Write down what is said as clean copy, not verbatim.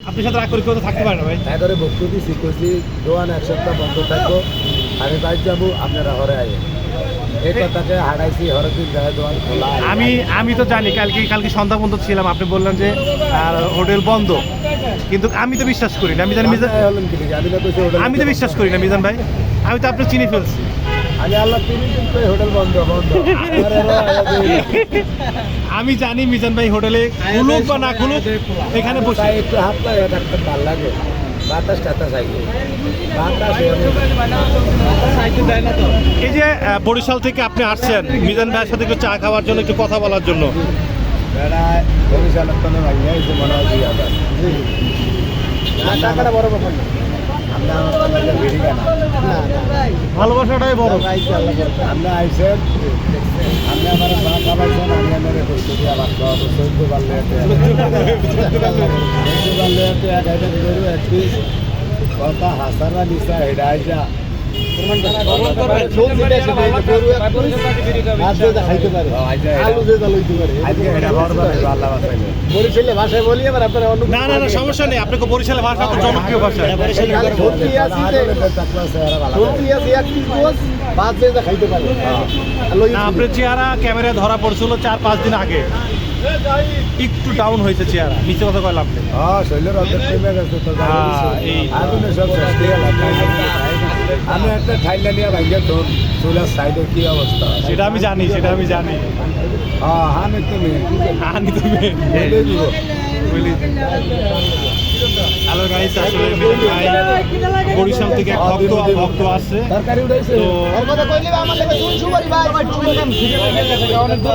আপনার সাথে রাগ করে কেউ তো থাকতে পারে না ভাই। একবারে বক্তব্য দিছি কইছি দোকান এক সপ্তাহ বন্ধ থাকবো, আমি বাইক যাবো, আপনারা হরে আইয়ে এই কথাকে হারাইছি, হরের দিন যায় দোকান খোলা। আমি তো জানি কালকে সন্ধ্যা পর্যন্ত ছিলাম, আপনি বললেন যে হোটেল বন্ধ, কিন্তু আমি তো বিশ্বাস করি না। আমি জানি মিজান, আমি তো বিশ্বাস করি না মিজান ভাই, আমি তো আপনি চিনি ফেলছি। আমি আল্লাহ 3 দিন তো হোটেল বন্ধ বন্ধ। আমি জানি মিজান ভাই হোটেলে খুলুক বা না খুলুক এখানে বসে একটু হাত পায়ে ডাক্তার ভাল লাগে, বাতাস টাতাস আইয়ে বাতাস। এই যে বরিশাল থেকে আপনি আসছেন মিজান ভাইয়ের সাথে একটু চা খাওয়ার জন্য, একটু কথা বলার জন্য। বেড়ায় বরিশালের কোনো ভাই নেই, যে মনে হয় 2000 টাকাটা বড় ব্যাপার না। আমরা আমার বেরিয়ে গেলাম ভালোবাসাটাই বড়। আমরা আইসেন, আপনি আমার মা খাবাইছেন, আমি আমার বলতে দিয়ে আবার খাওয়াবো। সহ্য পারলে এক পিস কথা হাসানা নিশা হেডাই যা ভাষায় বলি আবার আপনারা। না না না, সমস্যা নেই, আপনাকে বরিশালের ভাষা তো জনপ্রিয় ভাষা। আপনার চেহারা ক্যামেরায় ধরা পড়ছিল 4-5 দিন আগে, একটু ডাউন হয়েছে চেহারা, নিচে কথা কয় লাভ নেই। আমি একটা ঠাইলা নিয়ে ভাইয়া তোর চুলার সাইডে কি অবস্থা, সেটা আমি জানি, সেটা আমি জানি। আমি তুমি হ্যালো গাইস, আসলে মিজান ভাই বরিশাল থেকে এক ভক্ত আসছে, তো